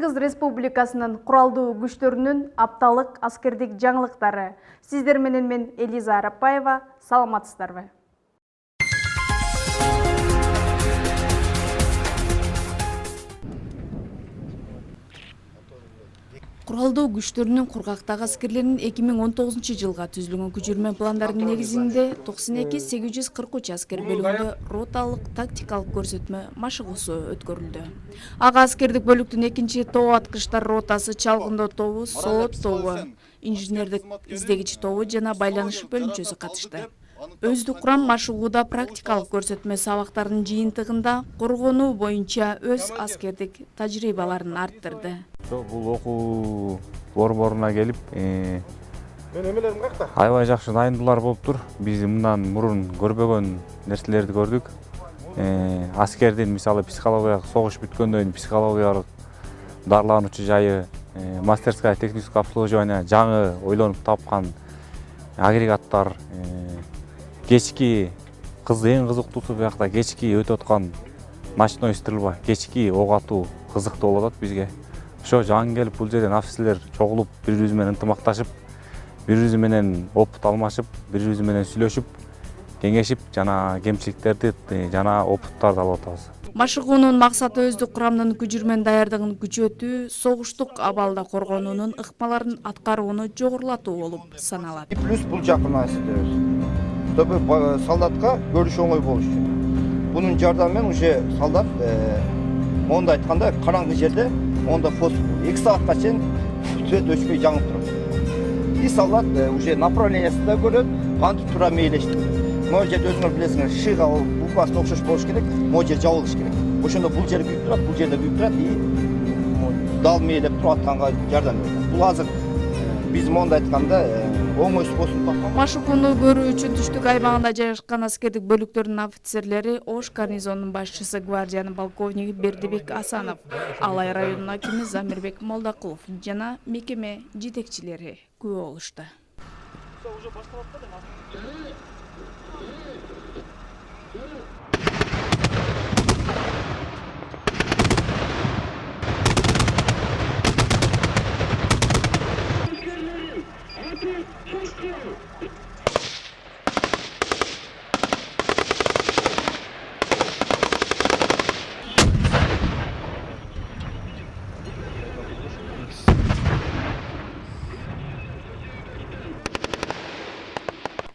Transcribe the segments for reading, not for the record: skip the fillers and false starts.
Кыргыз Республикасынын куралдуу күчтөрүнүн апталык аскердик жаңылыктары. Сиздер менен мен Элиза Арапаева, саламатсыздарбы? Куралдуу күчтөрүнүн кургактагы аскерлеринин 2019 жылга түзүлгөн көчүрмө пландардын негизинде 92-843 аскер бөлүгүндө роталык тактикалык көрсөтмө машыгуусу өткөрүлдү. Ага аскердик бөлүктүн 2-тоо аткычтар ротасы, чалгындоо тобу, соот тобу, инженердик издегич тобу жана байланыш бөлүнчөсү катышты. Өздүк курам машыгууда практикалык көрсөтмө сабактарынын жыйынтыгында коргонуу боюнча өз аскердик тажрыйбаларын арттырды. Бул окуу борборуна келип, аябай жакшы дайындуулар болуптур. Биз мындан мурун көрбөгөн нерселерди көрдүк. Аскердин мисалы психологиялык согуш бүткөндөн кийин психологиялык дарылануучу жайы, мастерская техническое обслуживание, жаңы ойлонуп тапкан агрегаттар, кечки эң кызыктуусу биякта кечки өтүп аткан ночной стрельба, кечки ок атуу кызыктуу болуп атат бизге. Ошо жаңы келип бул жерден офицерлер чогулуп, бири-бири менен ынтымакташып, бири-бири менен опыт алмашып, бири-бири менен сүйлөшүп, кеңешип, жана кемчиликтерди жана опыттарды алып атабыз. Машыгуунун максаты өздүк курамдын күчүрмөн даярдыгын күчөтүү, согуштук абалда коргонуунун ыкмаларын аткарууну жогорулатуу болуп саналат. Плюс бул жакын эсептебиз. Чтобы солдатка көрүш оңой болуш үчүн. Бунун жардамы менен уже солдат монда айтканда караңгы жерде онда фосфор 2 саатка чейин свет өчпөй жаңып турат. И солдат уже направлениясын да көрөт, кантип туура мээлештирет. Могу жерде өзүңөр билесиңер, шыга буквасына окшош болуш керек, могу жер жабылыш керек. Ошондо бул жер күйүп турат, бул жерде күйүп турат и дал мээлеп туруп атканга жардам берет. Бул азыр биз монда айтканда оңой способ тапкан. Машыгууну көрүү үчүн түштүк аймагында жайгашкан аскердик бөлүктөрдүн офицерлери Ош гарнизонунун башчысы гвардиянын полковниги Бердибек Асанов, Алай районунун акими Замирбек Молдокулов жана мекеме жетекчилери күбө болушту.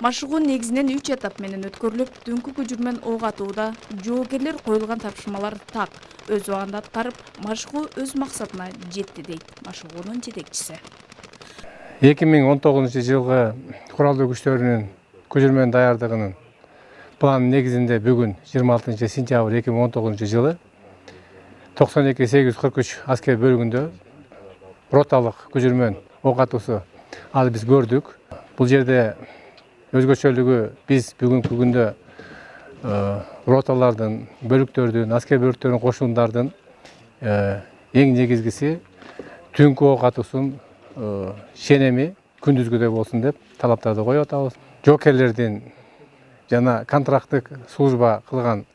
Машыгуу негизинен 3 этап менен өткөрүлүп, түнкү көчүрмөн ок атууда жоокерлер коюлган тапшырмаларды так өз убагында аткарып, машыгуу өз максатына жетти дейт машыгуунун жетекчиси. 2019 жылғы куралдуу күчтөрүнүн көчүрмөн даярдыгынын планы негизинде бүгүн 26 сентябрь 2019 жылы 92-843 аскер бөлүгүндө роталык көчүрмөн ок атуусу ал биз көрдүк. Бул жерде өзгөчөлүгү биз бүгүнкү күндө роталардын, бөлүктөрдүн, аскер бөлүктөрүнүн кошундардын эң негизгиси түнкү ок атуусун шенеми күндүзгүдөй болсун деп талаптарды коюп атабыз. Жокерлердин жана контракттык служба кылган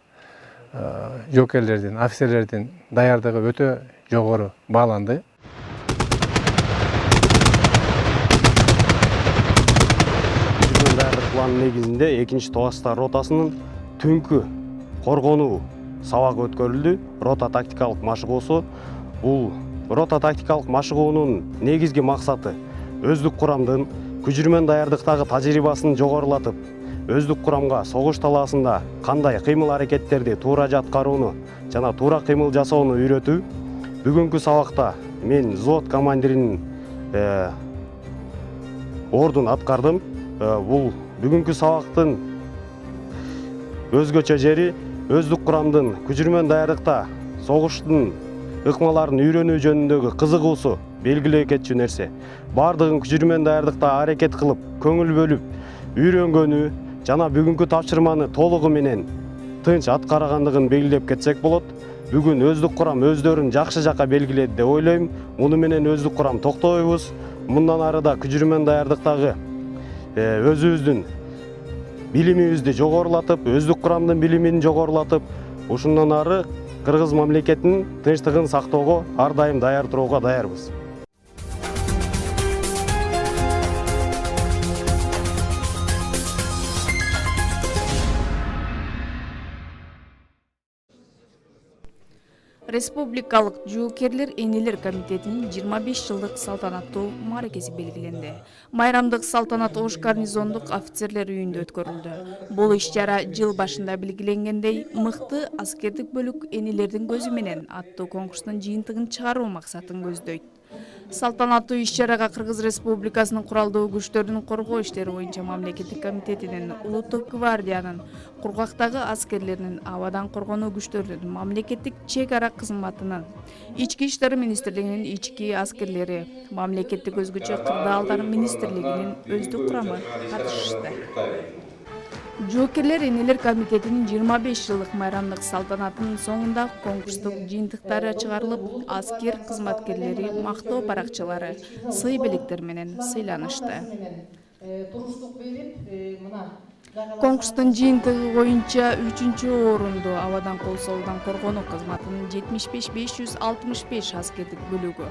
жокерлердин, офицерлердин даярдыгы өтө жогору бааланды. План негизинде 2-тоо аскер ротасынын түнкү коргонуу сабагы өткөрүлдү. Рота тактикалык машыгуусу. Бул рота тактикалык машыгуунун негизги максаты өздүк курамдын күчүрмөн даярдыктагы тажрыйбасын жогорулатып, өздүк курамга согуш талаасында кандай кыймыл аракеттерди туура аткарууну жана туура кыймыл жасоону үйрөтүү. Бүгүнкү сабакта мен взвод командиринин ордун аткардым. Бул бүгүнкү сабактын өзгөчө жери өздүк курамдын күчүрмөн даярдыкта согуштун ыкмаларын үйрөнүү жөнүндөгү кызыгуусу белгилүү кетчү нерсе. Бардыгын күчүрмөн даярдыкта аракет кылып, көңүл бөлүп, үйрөнгөнү жана бүгүнкү тапшырманы толугу менен тынч аткаргандыгын белгилеп кетсек болот. Бүгүн өздүк курам өздөрүн жакшы жака белгиледи деп ойлойм. Муну менен өздүк курам токтобойбуз. Мындан ары да күчүрмөн даярдыктагы өзүбүздүн билимибизди жогорулатып, өздүк курамдын билимин жогорулатып, ушундан ары Кыргыз мамлекетинин тынчтыгын сактоого ар дайым даяр турууга даярбыз. Республикалык жоокерлер энелер комитетинин 25 жылдык салтанаттуу мааракеси белгиленди. Майрамдык салтанат Ош гарнизондук офицерлер үйүндө өткөрүлдү. Бул иш-чара жыл башында белгиленгендей мыкты аскердик бөлүк энелердин көзү менен аттуу конкурстун жыйынтыгын чыгаруу максатын көздөйт. Салтанаттуу иш-чарага Кыргыз Республикасынын куралдуу күчтөрүнүн коргоо иштери боюнча мамлекеттик комитетинин, Улуттук гвардиянын, кургактагы аскерлеринин, абадан коргонуу күчтөрүнүн, мамлекеттик чек ара кызматынын, Ички иштер министрлигинин ички аскерлери, мамлекеттик өзгөчө кырдаалдар министрлигинин өздүк курамы катышышты. Жоокерлер энелер комитетинин 25 жылдык майрамдык салтанатынын соңунда конкурстук жыйынтыктары чыгарылып, аскер кызматкерлери мактоо баракчалары, сый белектер менен сыйланышты. Конкурстун жыйынтыгы боюнча 3-орунду абадан кол соолудан коргонуу кызматынын 75-565 аскердик бөлүгү,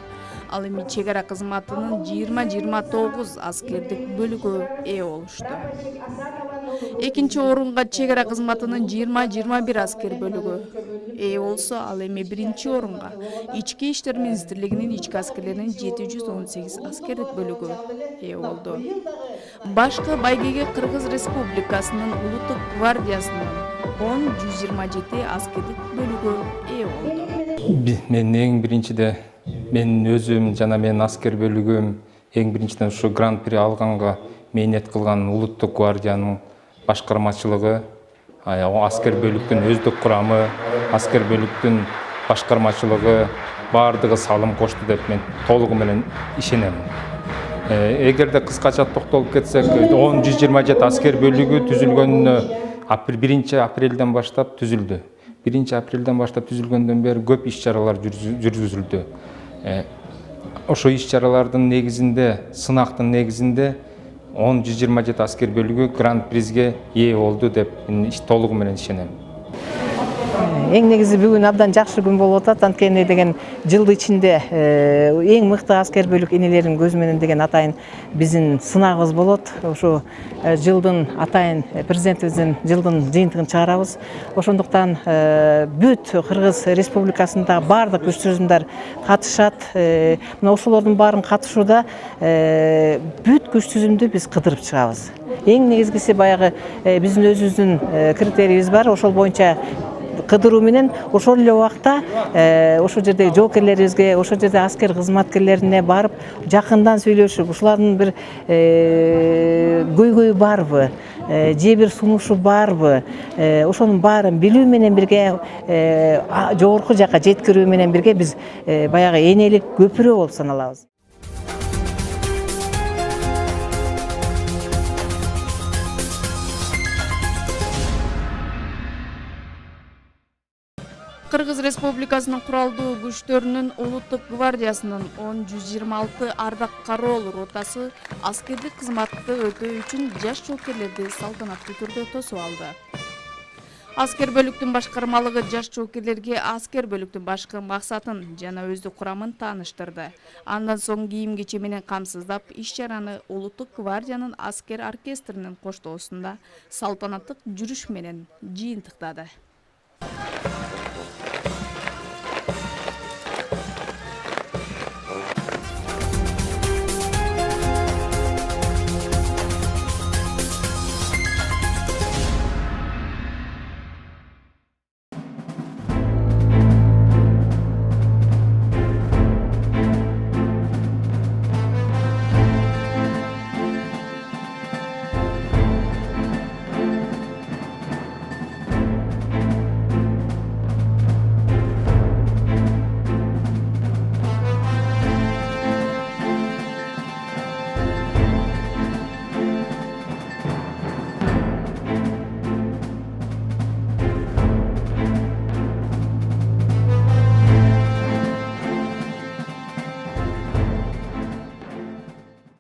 ал эми чек ара кызматынын 20-29 аскердик бөлүгү ээ болушту. Экинчи орунга чек ара кызматынын 20-21 аскер бөлүгү ээ болсо, ал эми биринчи орунга Ички иштер министрлигинин ички аскерлеринин 718 аскердик бөлүгү ээ болду. Башкы байгеге Кыргыз Республикасынын Улуттук гвардиясынын 10-127 аскердик бөлүгү ээ болду. Мен эң биринчиде мен өзүм жана менин аскер бөлүгүм эң биринчиден ушу гран-при алганга мээнет кылган Улуттук гвардиянын башкармачылыгы, аскер бөлүктүн өздүк курамы, аскер бөлүктүн башкармачылыгы баардыгы салым кошту деп мен толугу менен ишенем. Эгерде кыскача токтолуп кетсек, 10-127 аскер бөлүгү түзүлгөнүнө 1 апрелден баштап түзүлдү. 1 апрелден баштап түзүлгөндөн бери көп иш-чаралар жүргүзүлдү. Ошо иш-чаралардын негизинде, сынактын негизинде 10-127 аскер бөлүгү гран-призге ээ болду деп мен толугу менен ишенем. Эң негизи бүгүн абдан жакшы күн болуп атат. Анткени деген жылдын ичинде эң мыкты аскер бөлүк энелердин көзү менен деген атайын биздин сынагыбыз болот. Ошо жылдын атайын президентибиздин жылдын жыйынтыгын чыгарабыз. Ошондуктан бүт Кыргыз Республикасындагы баардык күч түзүмдөр катышат. Мына ошолордун баарын катышууда бүт күч түзүмдү биз кыдырып чыгабыз. Эң негизгиси баягы биздин өзүбүздүн критерийибиз бар. Ошол боюнча кыдыруу менен ошол эле убакта ошол жерде жоокерлерибизге, ошол жерде аскер кызматкерлерине барып жакындан сүйлөшүп, ушулардын бир көйгөйү барбы, же бир сунушу барбы, ошонун баарын билүү менен бирге жогорку жакка жеткирүү менен бирге биз баягы энелик көпүрө болуп саналабыз. Кыргыз Республикасынын куралдуу күчтөрүнүн Улуттук гвардиясынын 10-126 ардак кароол ротасы аскердик кызматты өтөө үчүн жаш жоокерлерди салтанаттуу түрдө тосуп алды. Аскер бөлүктүн башкармалыгы жаш жоокерлерге аскер бөлүктүн башкы максатын жана өздүк курамын тааныштырды. Андан соң кийим-кече менен камсыздап, иш-чараны Улуттук гвардиянын аскер оркестринин коштоосунда салтанаттык жүрүш менен жыйынтыктады.